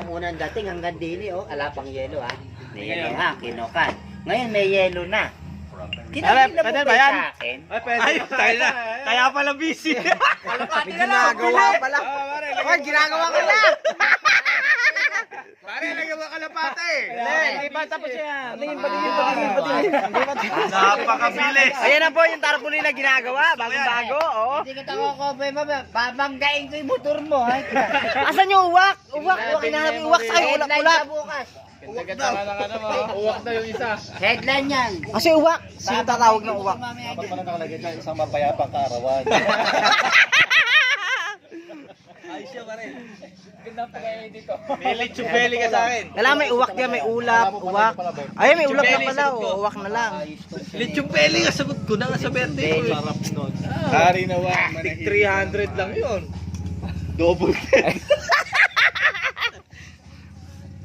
nung unang dating hanggang dini, oh, alapang yelo ha. May yelo ha, kinukan. Ngayon may yelo na. Kinakila mo ba sa akin? Ay, tayo na. Kaya pala busy. May ginagawa pala. Ay, ginagawa ka na. Pare, nagawa ka na pate. Hindi pa tapos yan. Tingin pa. Napakabilis. Ayan na po yung tarpaulin na ginagawa. Bagong-bago, oh. Hindi kita kukope mo, babanggain ko yung motor mo, ha? Asan yung uwak? Uwak, hinahanap yung uwak sa akin. Headline Ulak-ulak. na bukas. Uwak na yung isa. Headline yan. Kasi uwak. Sino tatawag ng uwak? Dapat pala nakalagay na isang mapayapang kaarawan. Ayos siya pa rin. Ganda pa kayo dito. May lechubeli ka sa akin. Kailangan may uwak yan, may ulap, uwak. Ay, may ulap na pala, oh. Uwak na lang. Lechubeli ka, sagot ko na nga sa birthday ko. Sarap nun. Hari na wak. 300 lang yun. Double 10.